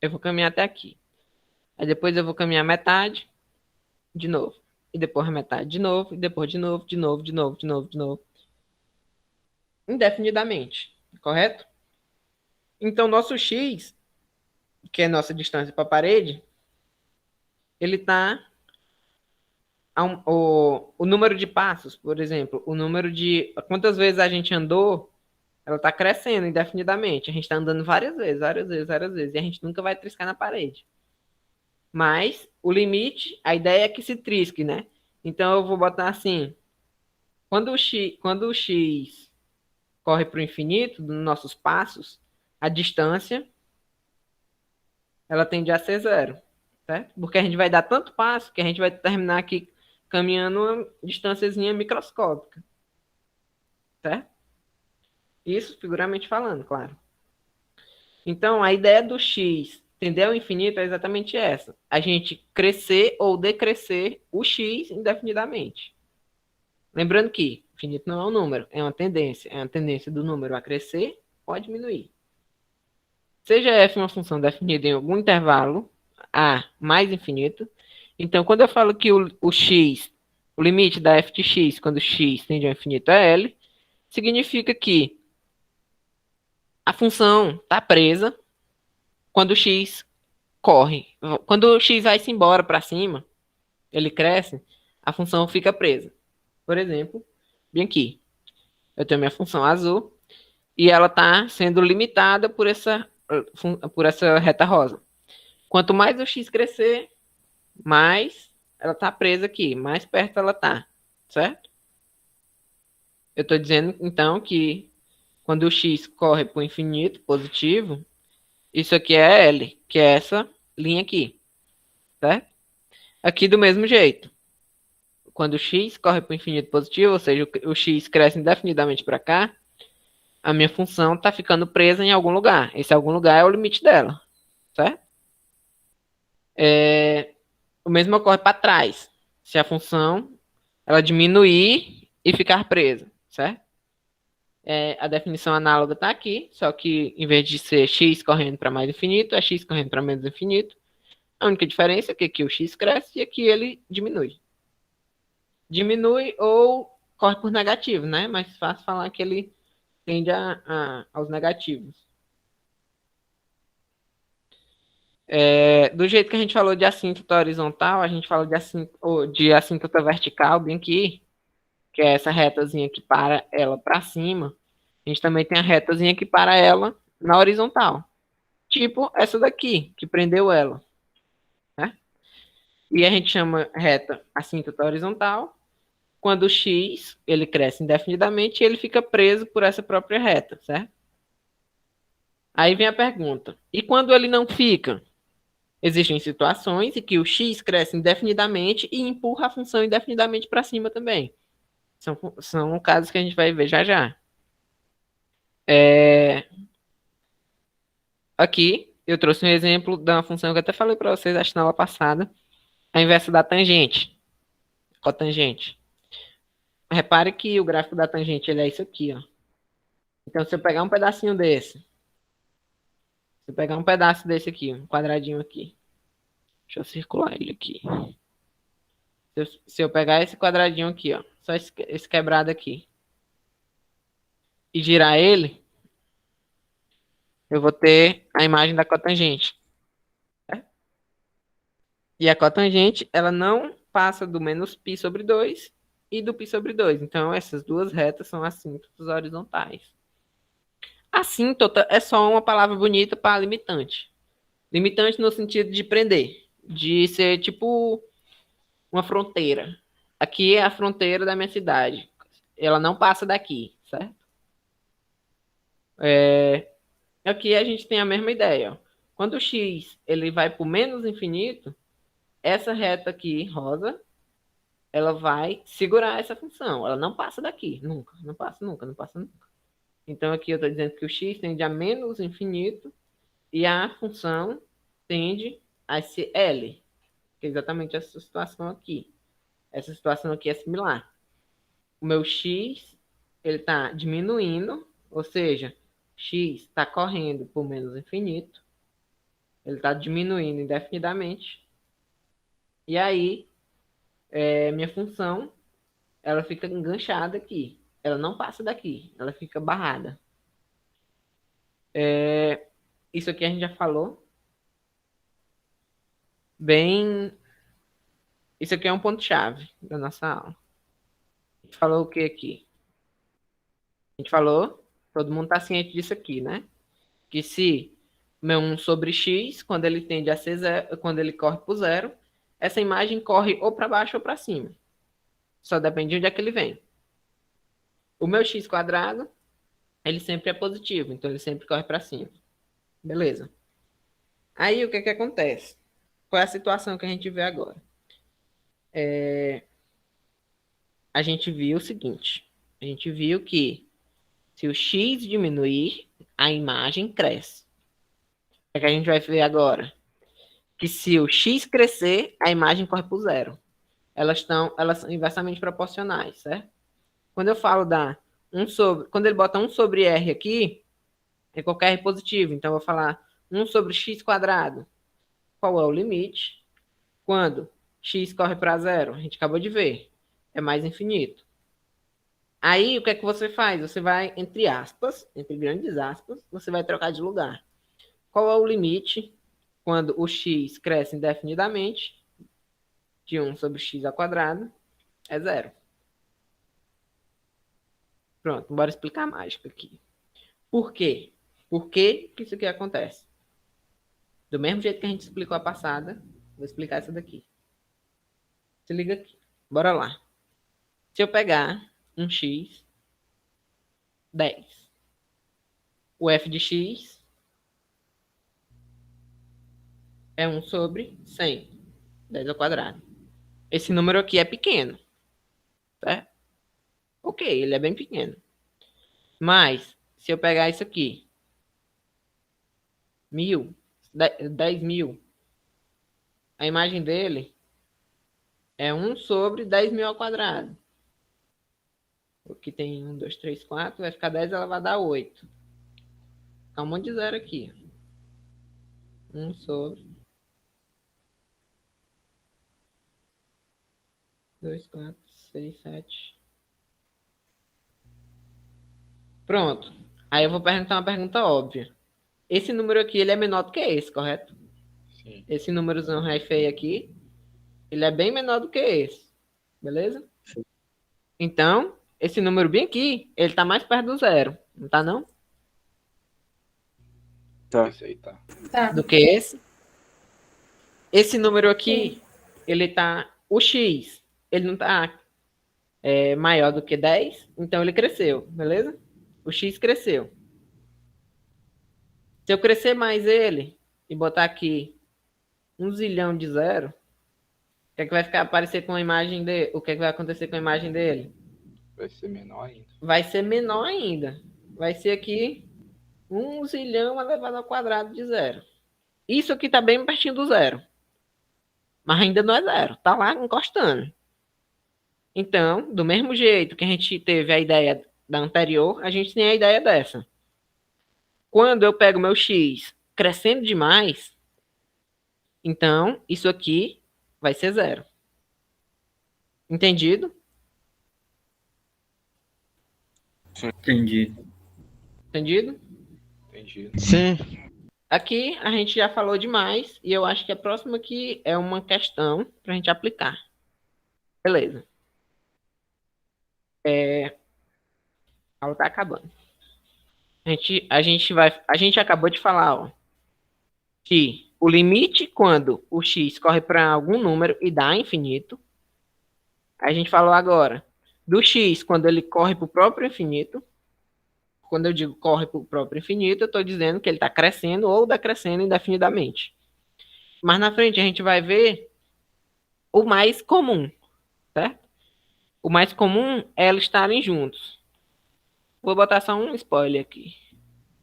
eu vou caminhar até aqui. Aí depois eu vou caminhar metade de novo. E depois a metade de novo, e depois de novo. Indefinidamente. Correto? Então, nosso x, que é nossa distância para a parede, ele está... O número de passos, por exemplo, o número de... Quantas vezes a gente andou, ela está crescendo indefinidamente. A gente está andando várias vezes. E a gente nunca vai triscar na parede. Mas o limite, a ideia é que se trisque, né? Então eu vou botar assim. Quando o x corre para o infinito, nos nossos passos, a distância ela tende a ser 0. Certo? Porque a gente vai dar tanto passo que a gente vai terminar aqui caminhando uma distânciazinha microscópica. Certo? Isso figuramente falando, claro. Então a ideia do x tender ao infinito é exatamente essa. A gente crescer ou decrescer o x indefinidamente. Lembrando que infinito não é um número, é uma tendência. É uma tendência do número a crescer ou a diminuir. Seja f uma função definida em algum intervalo a mais infinito. Então, quando eu falo que o x, o limite da f de x, quando x tende ao infinito é L, significa que a função está presa quando o x corre. Quando o x vai-se embora para cima, ele cresce, a função fica presa. Por exemplo, bem aqui. Eu tenho minha função azul e ela está sendo limitada por essa reta rosa. Quanto mais o x crescer, mais ela está presa aqui, mais perto ela está, certo? Eu estou dizendo, então, que quando o x corre para o infinito positivo, isso aqui é L, que é essa linha aqui, certo? Aqui do mesmo jeito. Quando o x corre para o infinito positivo, ou seja, o x cresce indefinidamente para cá, a minha função está ficando presa em algum lugar. Esse algum lugar é o limite dela, certo? O mesmo ocorre para trás. Se a função ela diminuir e ficar presa, certo? A definição análoga está aqui, só que em vez de ser x correndo para mais infinito, é x correndo para menos infinito. A única diferença é que aqui o x cresce e aqui ele diminui. Diminui ou corre por negativo, né? Mais fácil falar que ele tende aos negativos. Do jeito que a gente falou de assíntota horizontal, a gente falou de assíntota vertical, bem aqui, que é essa retazinha que para ela para cima. A gente também tem a retazinha que para ela na horizontal. Tipo essa daqui, que prendeu ela. Né? E a gente chama reta assíntota horizontal quando o x ele cresce indefinidamente e ele fica preso por essa própria reta, certo? Aí vem a pergunta, e quando ele não fica? Existem situações em que o x cresce indefinidamente e empurra a função indefinidamente para cima também. São casos que a gente vai ver já já. Aqui, eu trouxe um exemplo de uma função que eu até falei para vocês, acho que na aula passada, a inversa da tangente, cotangente. Repare que o gráfico da tangente ele é isso aqui, ó. Então, se eu pegar um pedacinho desse, se eu pegar um pedaço desse aqui, um quadradinho aqui, deixa eu circular ele aqui. Se eu pegar esse quadradinho aqui, ó, só esse quebrado aqui, e girar ele, eu vou ter a imagem da cotangente. Certo? E a cotangente, ela não passa do menos π sobre 2 e do π sobre 2. Então, essas duas retas são assíntotas horizontais. Assíntota é só uma palavra bonita para limitante. Limitante no sentido de prender, de ser tipo uma fronteira. Aqui é a fronteira da minha cidade. Ela não passa daqui, certo? Aqui a gente tem a mesma ideia. Ó. Quando o x ele vai para o menos infinito, essa reta aqui, rosa, ela vai segurar essa função. Ela não passa daqui, nunca. Não passa nunca, não passa nunca. Então aqui eu estou dizendo que o x tende a menos infinito e a função tende a ser L. Que é exatamente essa situação aqui. Essa situação aqui é similar. O meu x ele está diminuindo, ou seja, x está correndo por menos infinito. Ele está diminuindo indefinidamente. E aí, minha função, ela fica enganchada aqui. Ela não passa daqui. Ela fica barrada. Isso aqui a gente já falou. Isso aqui é um ponto-chave da nossa aula. A gente falou o que aqui? A gente falou, todo mundo está ciente disso aqui, né? Que se meu 1 sobre x, quando ele tende a ser zero, quando ele corre para o zero, essa imagem corre ou para baixo ou para cima. Só depende de onde é que ele vem. O meu x quadrado, ele sempre é positivo, então ele sempre corre para cima. Beleza. Aí o que acontece? Qual é a situação que a gente vê agora? A gente viu o seguinte. A gente viu que se o x diminuir, a imagem cresce. O que a gente vai ver agora? Que se o x crescer, a imagem corre para o zero. Elas são inversamente proporcionais, certo? Quando eu falo quando ele bota 1 sobre r aqui, é qualquer r positivo. Então, eu vou falar 1 sobre x quadrado. Qual é o limite? Quando x corre para zero, a gente acabou de ver, é mais infinito. Aí, o que é que você faz? Você vai, entre aspas, entre grandes aspas, você vai trocar de lugar. Qual é o limite quando o x cresce indefinidamente? De 1 sobre x ao quadrado é zero. Pronto, bora explicar a mágica aqui. Por quê? Por que isso aqui acontece? Do mesmo jeito que a gente explicou a passada, vou explicar essa daqui. Se liga aqui. Bora lá. Se eu pegar um x, 10. O f de x é 1 sobre 100. 10 ao quadrado. Esse número aqui é pequeno. Certo? Ok, ele é bem pequeno. Mas, se eu pegar isso aqui, 10.000, a imagem dele é 1 sobre 10.000 ao quadrado. Aqui tem 1, 2, 3, 4, vai ficar 10 elevado a 8. Fica um monte de zero aqui. 1 sobre 2, 4, 6, 7. Pronto. Aí eu vou perguntar uma pergunta óbvia. Esse número aqui, ele é menor do que esse, correto? Sim. Esse númerozão ré feio aqui, ele é bem menor do que esse. Beleza? Então, esse número bem aqui, ele tá mais perto do zero. Não tá, não? Tá. Esse aí tá. Tá. Do que esse. Esse número aqui, ele tá... O x, ele não tá maior do que 10, então ele cresceu, beleza? O x cresceu. Se eu crescer mais ele e botar aqui 1 zilhão de zero, o que é que vai aparecer com a imagem dele? O que é que vai acontecer com a imagem dele? Vai ser menor ainda. Vai ser menor ainda. Vai ser aqui 1 zilhão elevado ao quadrado de zero. Isso aqui tá bem pertinho do zero. Mas ainda não é zero. Tá lá encostando. Então, do mesmo jeito que a gente teve a ideia da anterior, a gente tem a ideia dessa. Quando eu pego meu x crescendo demais, então isso aqui vai ser zero. Entendido? Entendi. Entendido? Entendi. Sim. Aqui a gente já falou demais e eu acho que a próxima aqui é uma questão para a gente aplicar. Beleza. A aula tá acabando. A gente acabou de falar, ó, que o limite quando o x corre para algum número e dá infinito. A gente falou agora do x quando ele corre para o próprio infinito. Quando eu digo corre para o próprio infinito, eu estou dizendo que ele está crescendo ou decrescendo indefinidamente. Mas na frente a gente vai ver o mais comum, certo? O mais comum é eles estarem juntos. Vou botar só um spoiler aqui.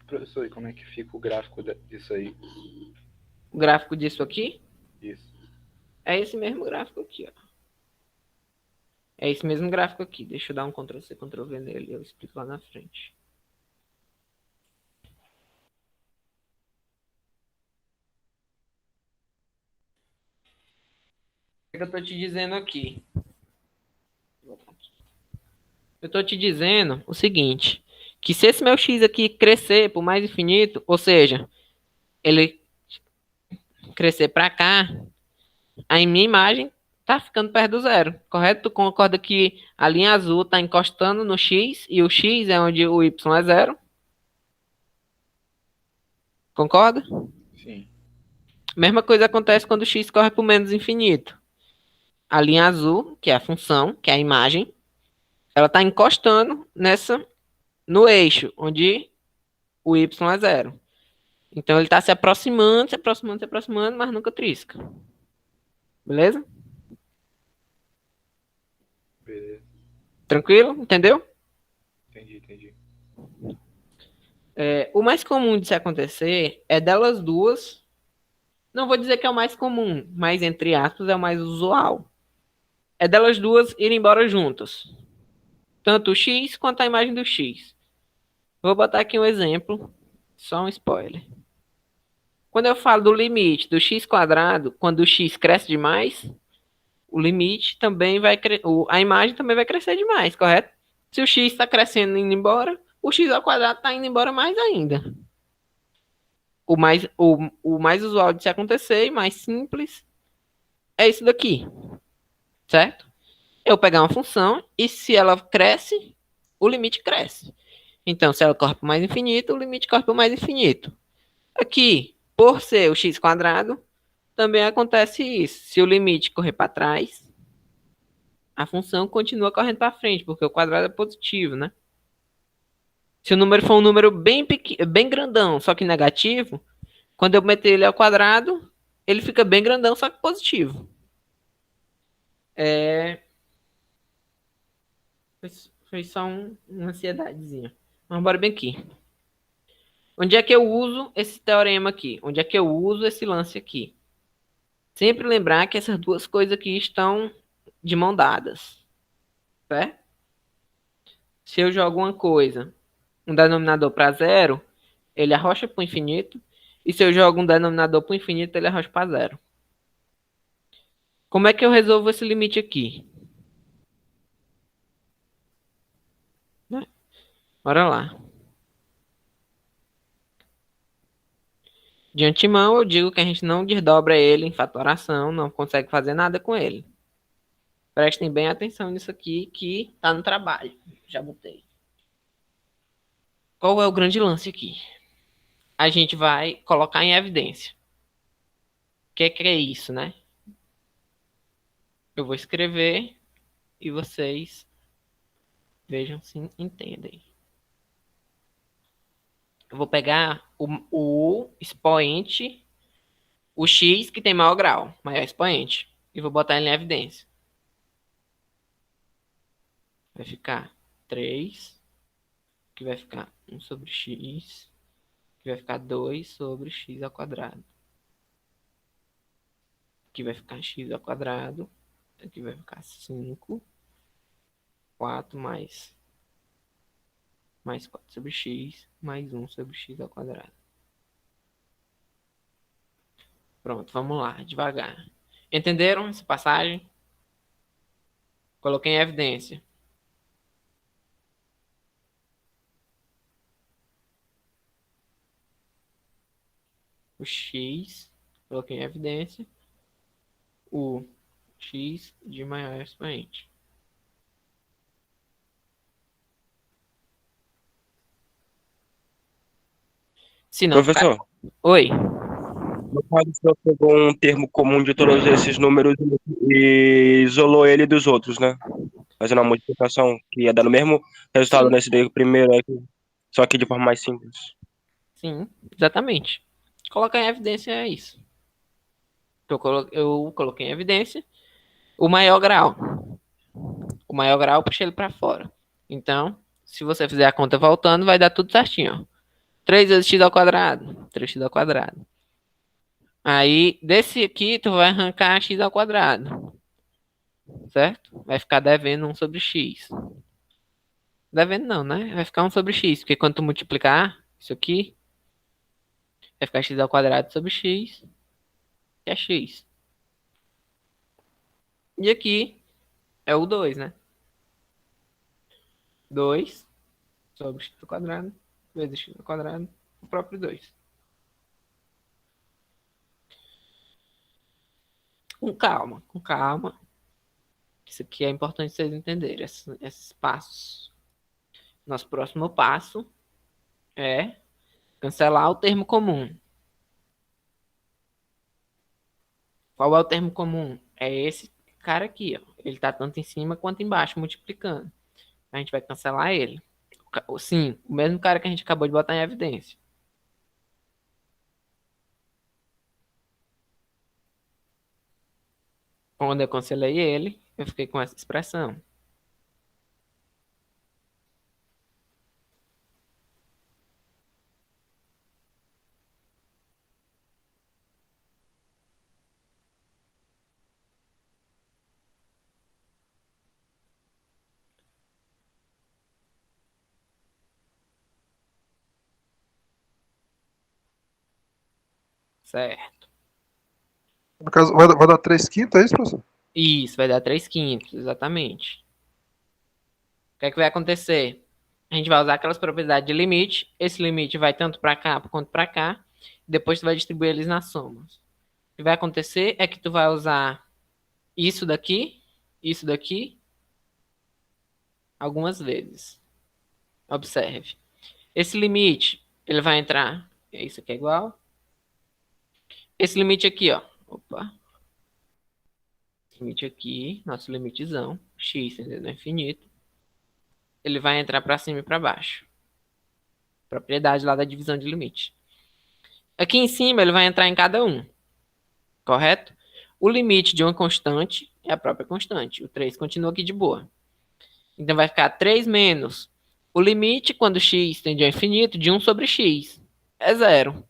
Professor, e como é que fica o gráfico disso aí? O gráfico disso aqui Isso. é esse mesmo gráfico aqui, ó. É esse mesmo gráfico aqui. Deixa eu dar um Ctrl+C, Ctrl+V nele e eu explico lá na frente. O que eu estou te dizendo aqui? Eu estou te dizendo o seguinte, que se esse meu x aqui crescer por mais infinito, ou seja, ele crescer para cá, a minha imagem está ficando perto do zero, correto? Tu concorda que a linha azul está encostando no x e o x é onde o y é zero? Concorda? Sim. Mesma coisa acontece quando o x corre por menos infinito. A linha azul, que é a função, que é a imagem, ela está encostando no eixo, onde o y é zero. Então ele está se aproximando, se aproximando, se aproximando, mas nunca trisca. Beleza? Beleza. Tranquilo? Entendeu? Entendi. O mais comum de se acontecer é delas duas. Não vou dizer que é o mais comum, mas entre aspas é o mais usual. É delas duas irem embora juntas. Tanto o x quanto a imagem do x. Vou botar aqui um exemplo. Só um spoiler. Quando eu falo do limite do x quadrado, quando o x cresce demais, o limite também vai a imagem também vai crescer demais, correto? Se o x está crescendo e indo embora, o x ao quadrado está indo embora mais ainda. O mais usual de se acontecer e mais simples é isso daqui, certo? Eu pegar uma função e se ela cresce, o limite cresce. Então, se ela corre para o mais infinito, o limite corre para o mais infinito. Aqui, por ser o x quadrado, também acontece isso. Se o limite correr para trás, a função continua correndo para frente, porque o quadrado é positivo, né? Se o número for um número bem grandão, só que negativo, quando eu meter ele ao quadrado, ele fica bem grandão, só que positivo. Foi só uma ansiedadezinha. Mas bora bem aqui. Onde é que eu uso esse teorema aqui? Onde é que eu uso esse lance aqui? Sempre lembrar que essas duas coisas aqui estão de mão dadas. Certo? Se eu jogo uma coisa, um denominador para zero, ele arrocha para o infinito. E se eu jogo um denominador para o infinito, ele arrocha para zero. Como é que eu resolvo esse limite aqui? Bora lá. De antemão, eu digo que a gente não desdobra ele em fatoração, não consegue fazer nada com ele. Prestem bem atenção nisso aqui, que tá no trabalho. Já botei. Qual é o grande lance aqui? A gente vai colocar em evidência. O que é isso, né? Eu vou escrever e vocês vejam se entendem. Eu vou pegar o expoente, o x que tem maior grau, maior expoente, e vou botar ele em evidência. Vai ficar 3, que vai ficar 1 sobre x, que vai ficar 2 sobre x ao quadrado. Aqui vai ficar x ao quadrado, aqui vai ficar 5, 4 mais 4 sobre x, mais 1 sobre x ao quadrado. Pronto, vamos lá, devagar. Entenderam essa passagem? Coloquei em evidência. O x, coloquei em evidência. O x de maior expoente. Se não Professor, ficar... Oi. no caso, o senhor pegou um termo comum de todos esses números e isolou ele dos outros, né? Fazendo uma multiplicação que ia dar o mesmo resultado Sim. nesse daí primeiro, só que de forma mais simples. Sim, exatamente. Colocar em evidência é isso. Eu coloquei em evidência o maior grau. O maior grau eu puxei ele para fora. Então, se você fizer a conta voltando, vai dar tudo certinho. 3 vezes x ao quadrado. 3x ao quadrado. Aí, desse aqui, tu vai arrancar x ao quadrado. Certo? Vai ficar devendo 1 sobre x. Devendo não, né? Vai ficar 1 sobre x. Porque quando tu multiplicar isso aqui, vai ficar x ao quadrado sobre x. Que é x. E aqui é o 2, né? 2 sobre x ao quadrado vezes x ao quadrado, o próprio 2. Com calma, com calma. Isso aqui é importante vocês entenderem, esses passos. Nosso próximo passo é cancelar o termo comum. Qual é o termo comum? É esse cara aqui, ó. Ele tá tanto em cima quanto embaixo, multiplicando. A gente vai cancelar ele. Sim, o mesmo cara que a gente acabou de botar em evidência. Quando eu cancelei ele, eu fiquei com essa expressão. Certo. No caso, vai dar 3/5, é isso, professor? Isso, vai dar 3/5, exatamente. O que é que vai acontecer? A gente vai usar aquelas propriedades de limite. Esse limite vai tanto para cá quanto para cá. Depois tu vai distribuir eles nas somas. O que vai acontecer é que tu vai usar isso daqui algumas vezes. Observe. Esse limite, ele vai entrar... Isso aqui é igual. Esse limite aqui, ó. Opa. Limite aqui, nosso limitezão. X tendendo ao infinito. Ele vai entrar para cima e para baixo. Propriedade lá da divisão de limite. Aqui em cima, ele vai entrar em cada um. Correto? O limite de uma constante é a própria constante. O 3 continua aqui de boa. Então, vai ficar 3 menos o limite, quando x tende ao infinito, de 1 sobre x. é zero,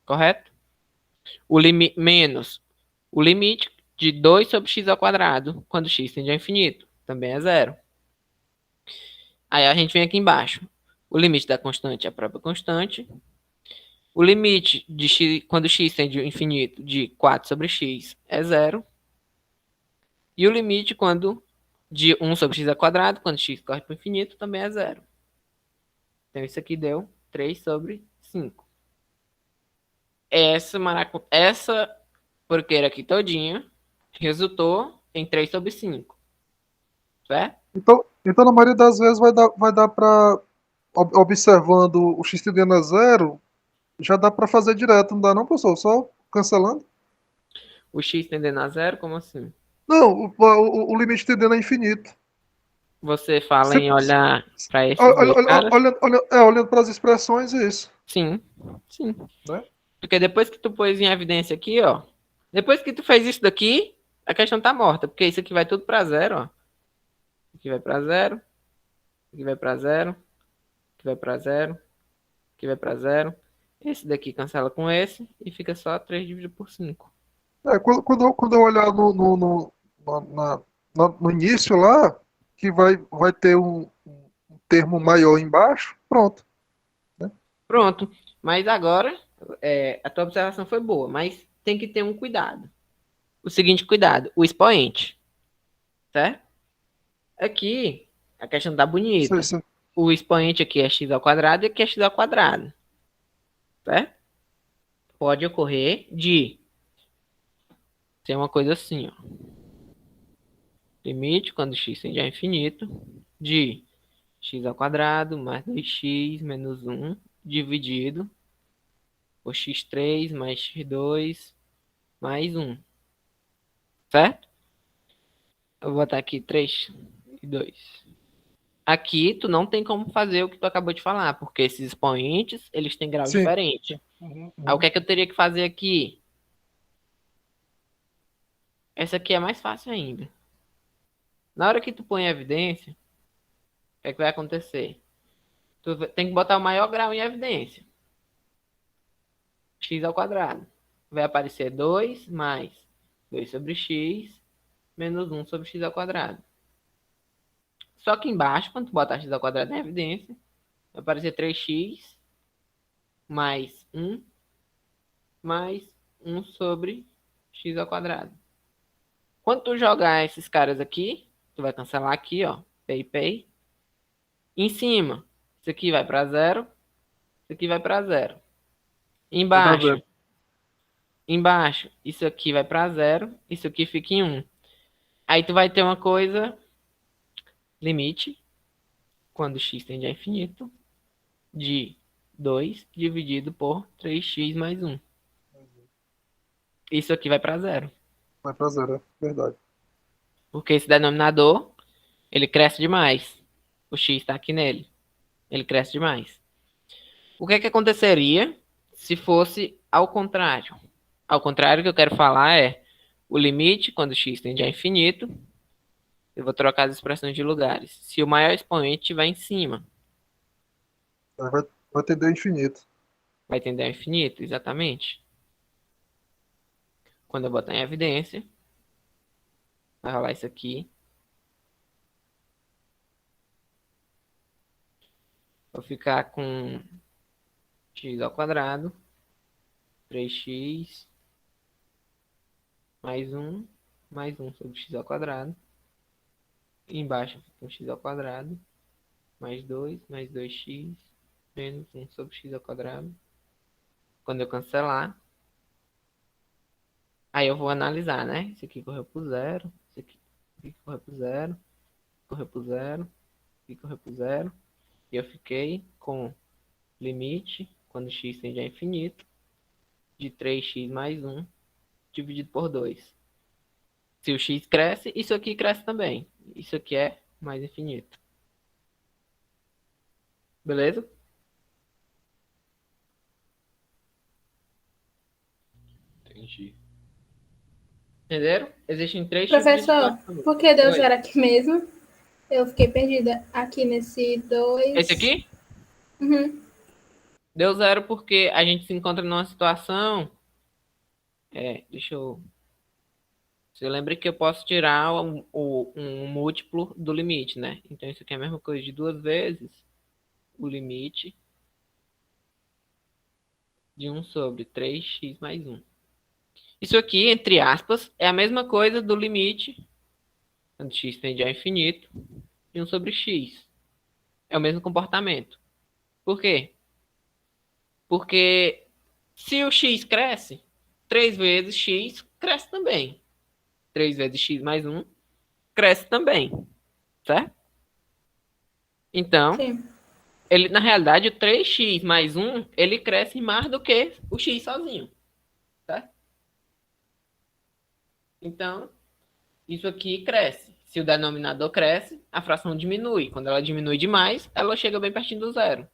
correto? Menos o limite de 2 sobre x ao quadrado, quando x tende a infinito, também é zero. Aí a gente vem aqui embaixo. O limite da constante é a própria constante. O limite de x, quando x tende ao infinito, de 4 sobre x é zero. E o limite quando de 1 sobre x ao quadrado, quando x corre para o infinito, também é zero. Então isso aqui deu 3 sobre 5. Essa porqueira aqui todinha resultou em 3 sobre 5. Certo? Então, na maioria das vezes vai dar para, observando o x tendendo a zero, já dá para fazer direto, não dá não, professor? Só cancelando? O x tendendo a zero, como assim? Não, o limite tendendo a infinito. Você fala Você- em olhar para esses dois caras? Olhando para as expressões, é isso. Sim, sim. Né? Porque depois que tu pôs em evidência aqui, ó. Depois que tu fez isso daqui, a questão tá morta. Porque isso aqui vai tudo para zero, ó. Aqui vai para zero. Aqui vai para zero. Aqui vai para zero. Aqui vai para zero. Esse daqui cancela com esse. E fica só 3 dividido por 5. Quando eu olhar no início lá, que vai ter um termo maior embaixo, pronto. Pronto. Mas agora, a tua observação foi boa. Mas tem que ter um cuidado. O seguinte cuidado. O expoente. Certo? Aqui, a questão tá bonita. Isso. O expoente aqui é x ao quadrado e aqui é x ao quadrado. Certo? Pode ocorrer de ser uma coisa assim, ó. Limite, quando x tende a infinito, de x ao quadrado mais 2x menos 1 dividido por x3 mais x2 mais 1. Certo? Eu vou botar aqui 3 e 2. Aqui tu não tem como fazer o que tu acabou de falar, porque esses expoentes, eles têm grau Sim. diferente. Aí o que é que eu teria que fazer aqui? Essa aqui é mais fácil ainda. Na hora que tu põe em evidência, o que é que vai acontecer? Tu tem que botar o maior grau em evidência. X ao quadrado. Vai aparecer 2 mais 2 sobre x menos 1 sobre x ao quadrado. Só que embaixo, quando tu botar x ao quadrado em evidência, vai aparecer 3x mais 1 sobre x ao quadrado. Quando tu jogar esses caras aqui, tu vai cancelar aqui, ó, P. Em cima, isso aqui vai para zero, isso aqui vai para zero. Embaixo, isso aqui vai para zero, isso aqui fica em 1. Aí tu vai ter uma coisa, limite, quando x tende a infinito, de 2 dividido por 3x mais 1. Isso aqui vai para zero. Vai para zero, é verdade. Porque esse denominador, ele cresce demais. O x está aqui nele. Ele cresce demais. O que é que aconteceria se fosse ao contrário? Ao contrário, o que eu quero falar é o limite, quando x tende a infinito, eu vou trocar as expressões de lugares. Se o maior expoente estiver em cima, Vai tender ao infinito. vai tender ao infinito, exatamente. Quando eu botar em evidência, vai rolar isso aqui. Vou ficar com x ao quadrado, 3x mais 1 sobre x ao quadrado. E embaixo fica um x ao quadrado, mais 2x, menos 1 sobre x ao quadrado. Quando eu cancelar, aí eu vou analisar, né? Isso aqui correu pro zero, isso aqui correu pro zero, correu pro zero, aqui correu pro zero. E eu fiquei com limite, quando x tende a infinito, de 3x mais 1 dividido por 2. Se o x cresce, isso aqui cresce também. Isso aqui é mais infinito. Beleza? Entendi. Entenderam? Existem 3 tipos de Professor, equações. por que deu Oi. zero aqui mesmo? Eu fiquei perdida aqui nesse 2. Esse aqui? Uhum. Deu zero porque a gente se encontra numa situação. Deixa eu. Você lembra que eu posso tirar um múltiplo do limite, né? Então isso aqui é a mesma coisa de 2 vezes o limite de 1 sobre 3x mais 1. Isso aqui, entre aspas, é a mesma coisa do limite, quando x tende ao infinito, de 1 sobre x. É o mesmo comportamento. Por quê? Porque se o x cresce, 3 vezes x cresce também. 3 vezes x mais 1 cresce também. Certo? Então, Sim. ele, na realidade, o 3x mais 1, ele cresce mais do que o x sozinho. Certo? Então, isso aqui cresce. Se o denominador cresce, a fração diminui. Quando ela diminui demais, ela chega bem pertinho do zero.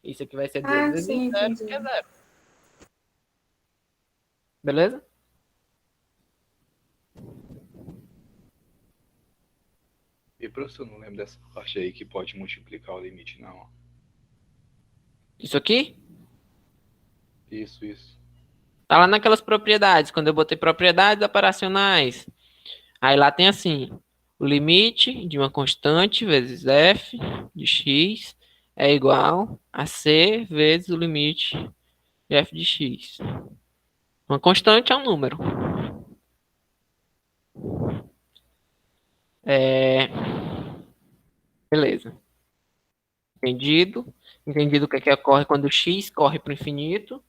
Isso aqui vai ser 2 Ah, vezes sim, zero, entendi. que é zero. Beleza? E professor, não lembro dessa parte aí que pode multiplicar o limite, não. Isso aqui Isso. tá lá naquelas propriedades. Quando eu botei propriedades operacionais, aí lá tem assim, o limite de uma constante vezes f de x é igual a c vezes o limite de f de x. Uma constante é um número. Beleza. Entendido? Entendido o que ocorre quando o x corre para o infinito.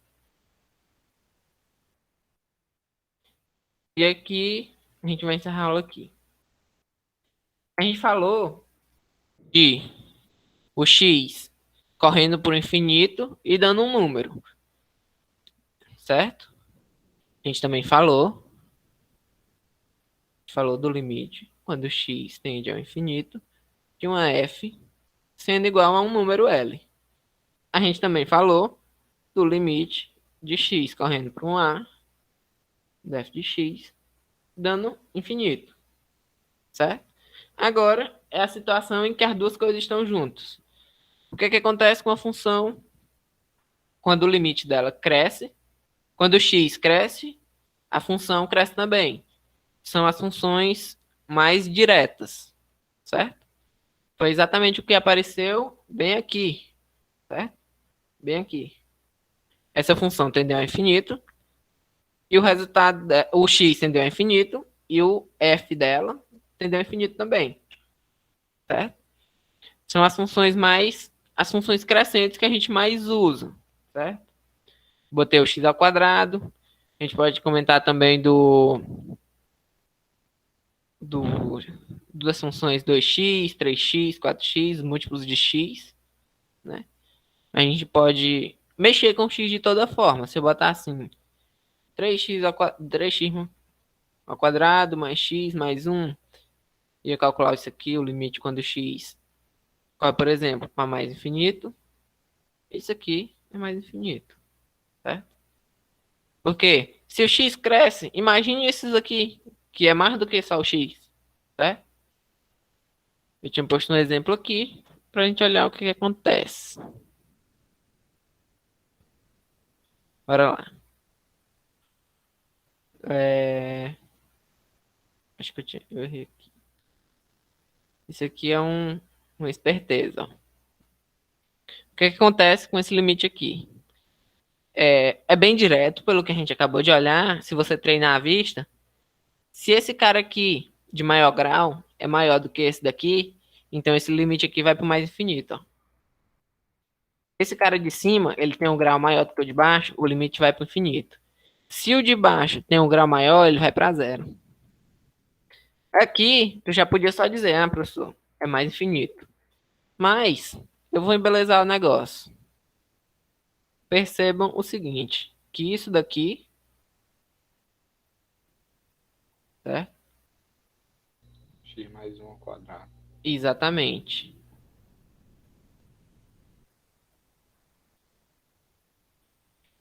E aqui, a gente vai encerrar a aula aqui. A gente falou de o x correndo por infinito e dando um número, certo? A gente também falou do limite quando x tende ao infinito de uma f sendo igual a um número L. A gente também falou do limite de x correndo para um a, da f de x, dando infinito, certo? Agora é a situação em que as duas coisas estão juntas. O que acontece com a função quando o limite dela cresce? Quando o x cresce, a função cresce também. São as funções mais diretas, certo? Foi exatamente o que apareceu bem aqui, certo? Bem aqui. Essa função tendeu ao infinito e o resultado, o x tendeu ao infinito e o f dela tendeu ao infinito também, certo? São as funções crescentes que a gente mais usa, certo? Botei o x ao quadrado. A gente pode comentar também das funções 2x, 3x, 4x, múltiplos de x, né? A gente pode mexer com x de toda forma. Se eu botar assim, 3x ao quadrado mais x mais 1, ia calcular isso aqui, o limite quando x corre, por exemplo, para mais infinito. Isso aqui é mais infinito, certo? Porque se o x cresce, imagine esses aqui, que é mais do que só o x, certo? Eu tinha posto um exemplo aqui para a gente olhar o que acontece. Bora lá. Acho que eu errei aqui. Isso aqui é uma esperteza. Ó. O que acontece com esse limite aqui? É bem direto, pelo que a gente acabou de olhar. Se você treinar a vista, se esse cara aqui de maior grau é maior do que esse daqui, então esse limite aqui vai para o mais infinito. Ó. Esse cara de cima, ele tem um grau maior do que o de baixo, o limite vai para o infinito. Se o de baixo tem um grau maior, ele vai para zero. Aqui, eu já podia só dizer, professor, é mais infinito. Mas, eu vou embelezar o negócio. Percebam o seguinte, que isso daqui, certo? X mais 1 ao quadrado. Exatamente.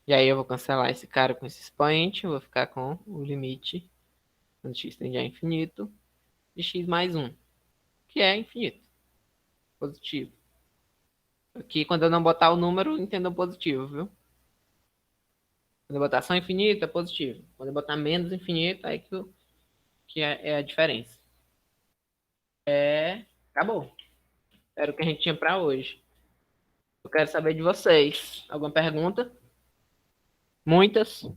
E aí eu vou cancelar esse cara com esse expoente, eu vou ficar com o limite, quando x tende a infinito, de x mais 1, que é infinito. Positivo. Aqui, quando eu não botar o número, entenda positivo, viu? Quando eu botar só infinito, é positivo. Quando eu botar menos infinito, aí que é a diferença. Acabou. Era o que a gente tinha para hoje. Eu quero saber de vocês. Alguma pergunta? Muitas?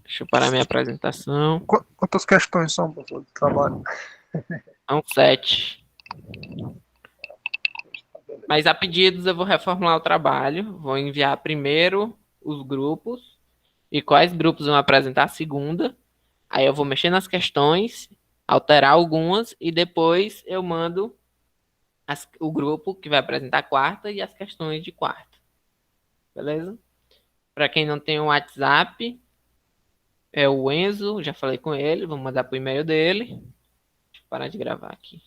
Deixa eu parar minha apresentação. Quantas questões são, professor, de trabalho? São 7. Mas a pedidos eu vou reformular o trabalho. Vou enviar primeiro os grupos. E quais grupos vão apresentar a segunda. Aí eu vou mexer nas questões, alterar algumas. E depois eu mando o grupo que vai apresentar a quarta e as questões de quarta. Beleza? Para quem não tem o WhatsApp, é o Enzo. Já falei com ele. Vou mandar pro e-mail dele. Deixa eu parar de gravar aqui.